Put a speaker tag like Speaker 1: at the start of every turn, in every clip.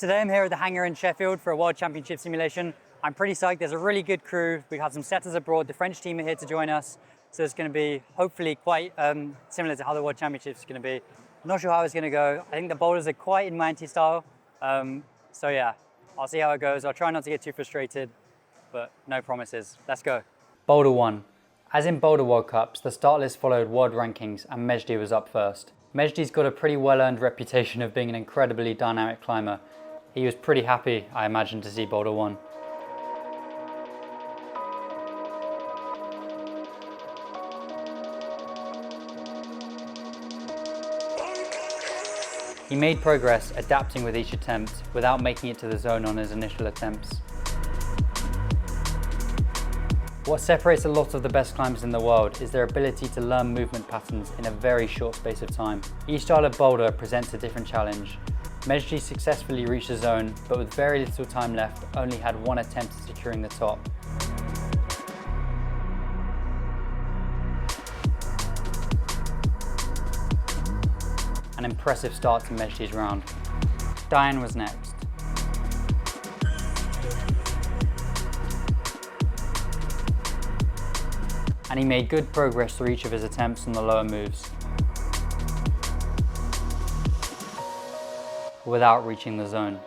Speaker 1: Today I'm here at the hangar in Sheffield for a World Championship simulation. I'm pretty psyched. There's a really good crew. We've had some setters abroad. The French team are here to join us. So it's going to be hopefully quite similar to how the World Championship is going to be. I'm not sure how it's going to go. I think the boulders are quite in my anti-style. So yeah, I'll see how it goes. I'll try not to get too frustrated, but no promises. Let's go. Boulder 1. As in Boulder World Cups, the start list followed world rankings and Mejdi was up first. Mejdi's got a pretty well-earned reputation of being an incredibly dynamic climber. He was pretty happy, I imagine, to see Boulder 1. He made progress adapting with each attempt without making it to the zone on his initial attempts. What separates a lot of the best climbers in the world is their ability to learn movement patterns in a very short space of time. Each style of boulder presents a different challenge. Mejdi successfully reached the zone, but with very little time left, only had one attempt at securing the top. An impressive start to Mejdi's round. Diane was next. And he made good progress through each of his attempts on the lower moves, without reaching the zone.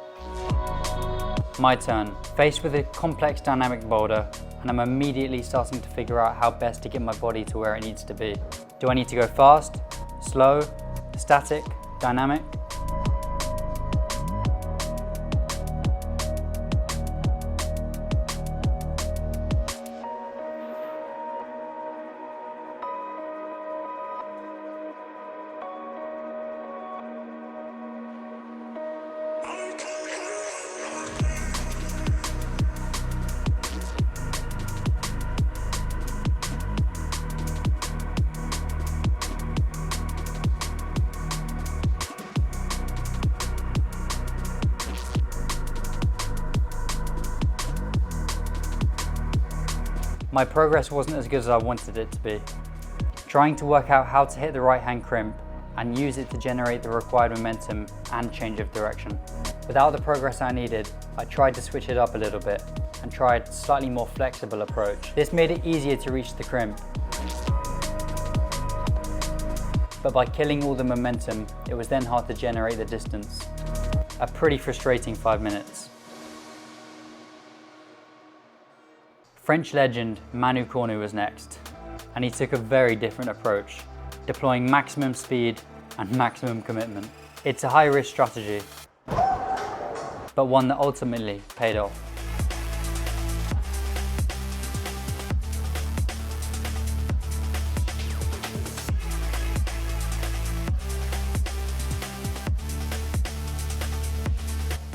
Speaker 1: My turn. Faced with a complex dynamic boulder, and I'm immediately starting to figure out how best to get my body to where it needs to be. Do I need to go fast, slow, static, dynamic? My progress wasn't as good as I wanted it to be. Trying to work out how to hit the right hand crimp and use it to generate the required momentum and change of direction. Without the progress I needed, I tried to switch it up a little bit and tried a slightly more flexible approach. This made it easier to reach the crimp. But by killing all the momentum, it was then hard to generate the distance. A pretty frustrating 5 minutes. French legend Manu Cornu was next, and he took a very different approach, deploying maximum speed and maximum commitment. It's a high-risk strategy, but one that ultimately paid off.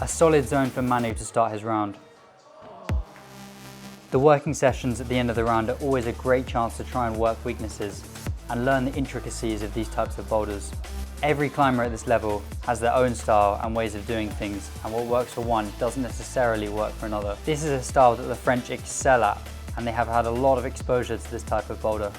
Speaker 1: A solid zone for Manu to start his round. The working sessions at the end of the round are always a great chance to try and work weaknesses and learn the intricacies of these types of boulders. Every climber at this level has their own style and ways of doing things, and what works for one doesn't necessarily work for another. This is a style that the French excel at, and they have had a lot of exposure to this type of boulder.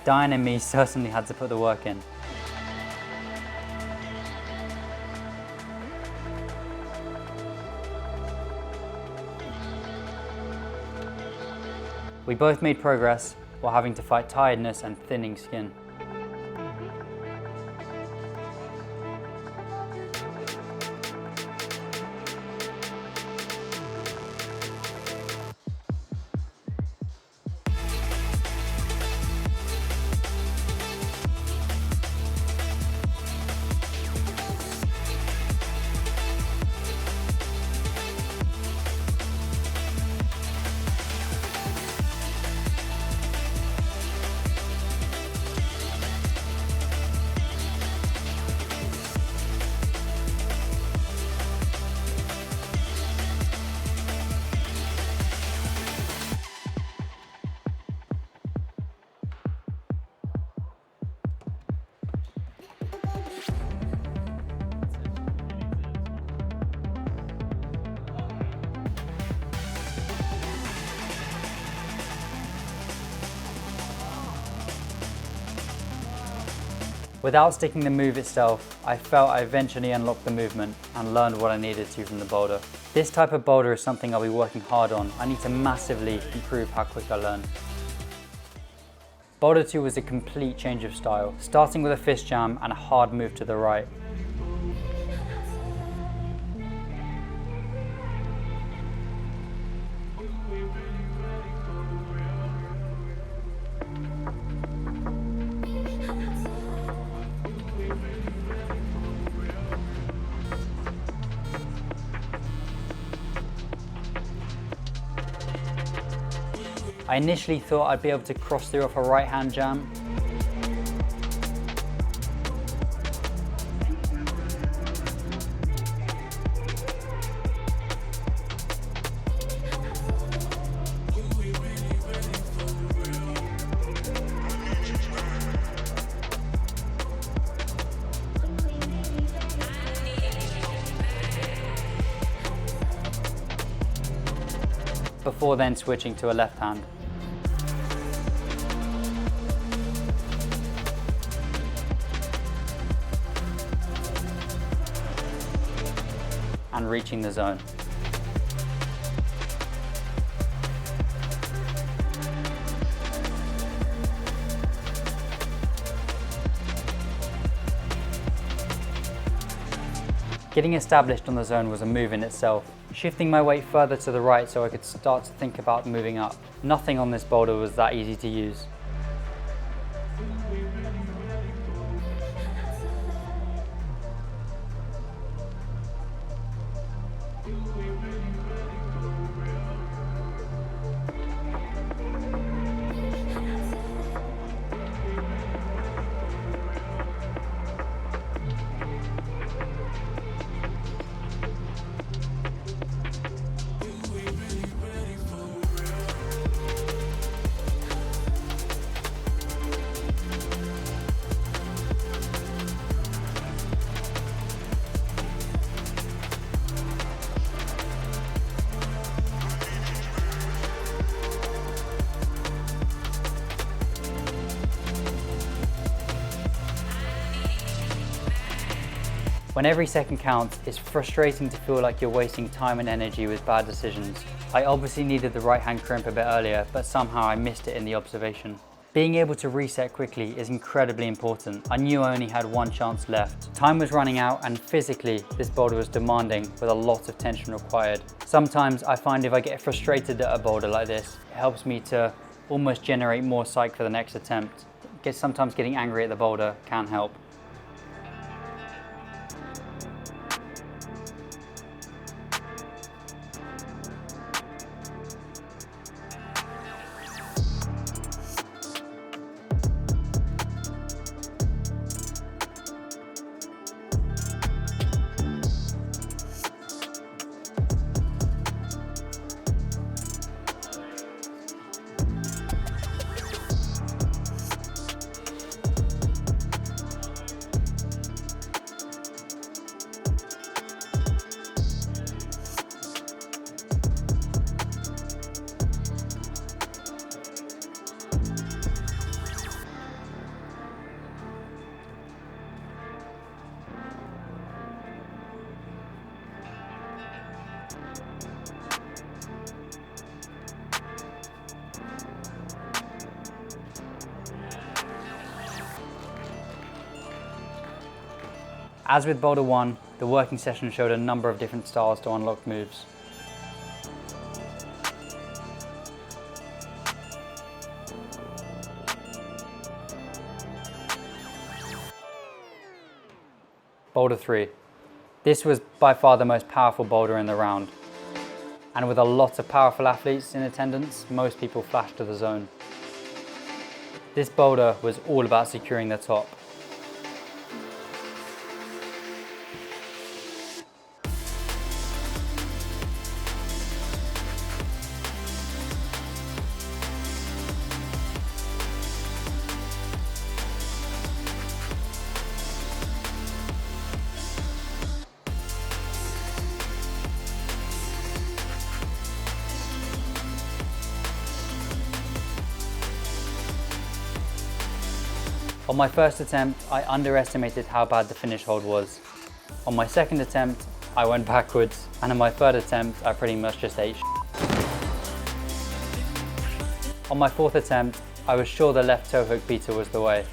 Speaker 1: Diane and me certainly had to put the work in. We both made progress while having to fight tiredness and thinning skin. Without sticking the move itself, I felt I eventually unlocked the movement and learned what I needed to from the boulder. This type of boulder is something I'll be working hard on. I need to massively improve how quick I learn. Boulder 2 was a complete change of style, starting with a fist jam and a hard move to the right. I initially thought I'd be able to cross through off a right-hand jam. Before then switching to a left hand. And reaching the zone. Getting established on the zone was a move in itself. Shifting my weight further to the right so I could start to think about moving up. Nothing on this boulder was that easy to use. When every second counts, it's frustrating to feel like you're wasting time and energy with bad decisions. I obviously needed the right hand crimp a bit earlier, but somehow I missed it in the observation. Being able to reset quickly is incredibly important. I knew I only had one chance left. Time was running out and physically this boulder was demanding with a lot of tension required. Sometimes I find if I get frustrated at a boulder like this, it helps me to almost generate more psyche for the next attempt. Sometimes getting angry at the boulder can help. As with Boulder 1, the working session showed a number of different styles to unlock moves. Boulder 3. This was by far the most powerful boulder in the round. And with a lot of powerful athletes in attendance, most people flashed to the zone. This boulder was all about securing the top. On my first attempt, I underestimated how bad the finish hold was. On my second attempt, I went backwards, and on my third attempt, I pretty much just ate On my fourth attempt, I was sure the left toe hook beater was the way,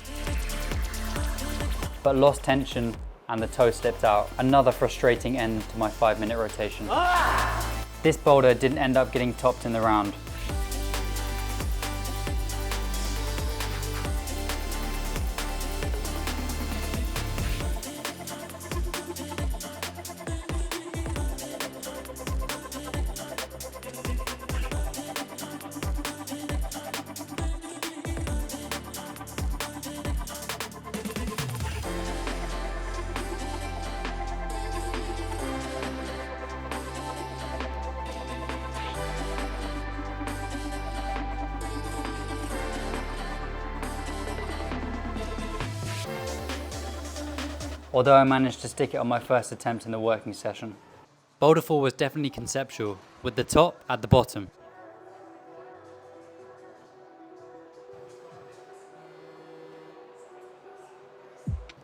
Speaker 1: but lost tension and the toe slipped out. Another frustrating end to my 5-minute rotation. This boulder didn't end up getting topped in the round. Although I managed to stick it on my first attempt in the working session. Boulder 4 was definitely conceptual, with the top at the bottom.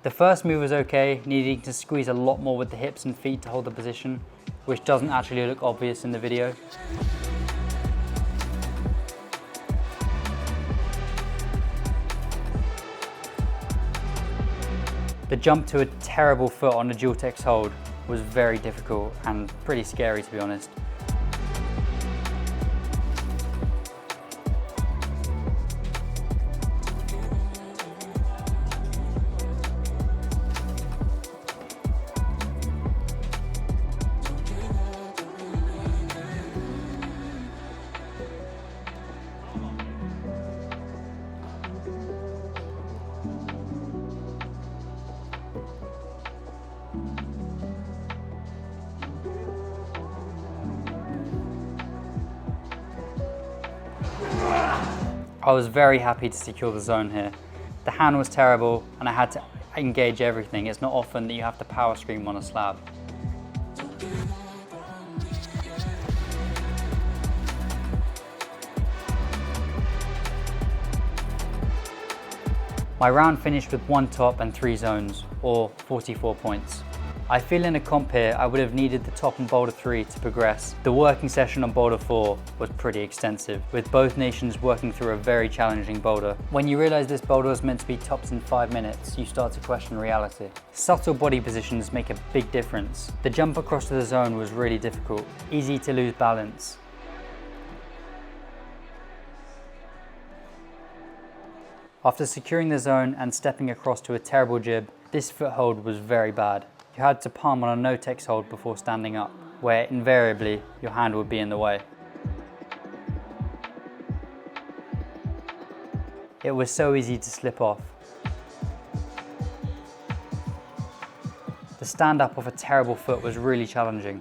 Speaker 1: The first move was okay, needing to squeeze a lot more with the hips and feet to hold the position, which doesn't actually look obvious in the video. The jump to a terrible foot on a dual text hold was very difficult and pretty scary, to be honest. I was very happy to secure the zone here. The hand was terrible and I had to engage everything. It's not often that you have to power scream on a slab. My round finished with 1 top and 3 zones, or 44 points. I feel in a comp here I would have needed the top on Boulder 3 to progress. The working session on Boulder 4 was pretty extensive, with both nations working through a very challenging boulder. When you realise this boulder was meant to be tops in 5 minutes, you start to question reality. Subtle body positions make a big difference. The jump across to the zone was really difficult, easy to lose balance. After securing the zone and stepping across to a terrible jib, this foothold was very bad. You had to palm on a no-text hold before standing up, where invariably your hand would be in the way. It was so easy to slip off. The stand-up off a terrible foot was really challenging.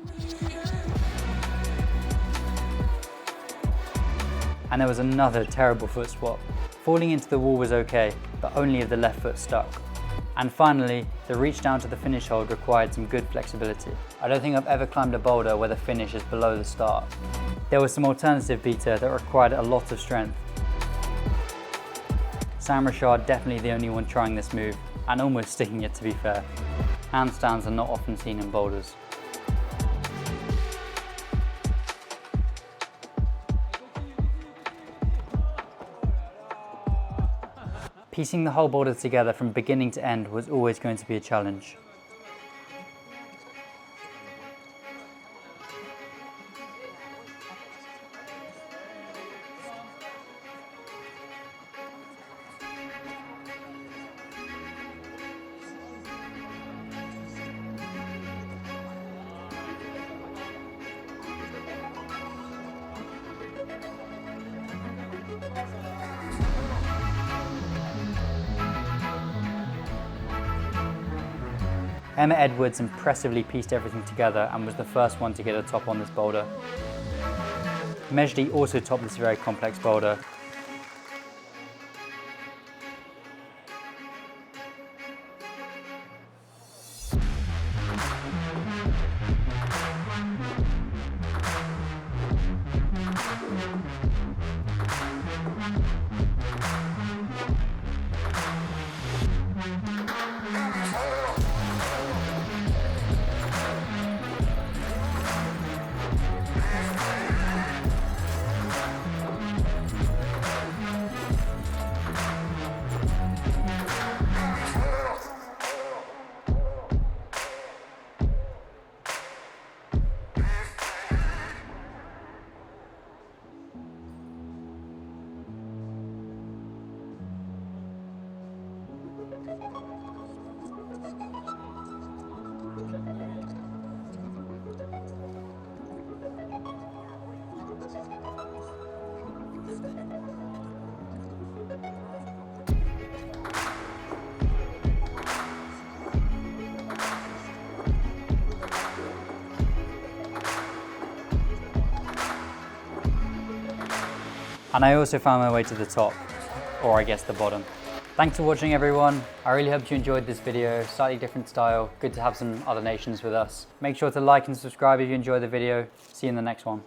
Speaker 1: And there was another terrible foot swap. Falling into the wall was okay, but only if the left foot stuck. And finally, the reach down to the finish hold required some good flexibility. I don't think I've ever climbed a boulder where the finish is below the start. There was some alternative beater that required a lot of strength. Sam Richard definitely the only one trying this move, and almost sticking it, to be fair. Handstands are not often seen in boulders. Piecing the whole boulder together from beginning to end was always going to be a challenge. Emma Edwards impressively pieced everything together and was the first one to get a top on this boulder. Mejdi also topped this very complex boulder. And I also found my way to the top, or I guess the bottom. Thanks for watching, everyone. I really hope you enjoyed this video. Slightly different style. Good to have some other nations with us. Make sure to like and subscribe if you enjoyed the video. See you in the next one.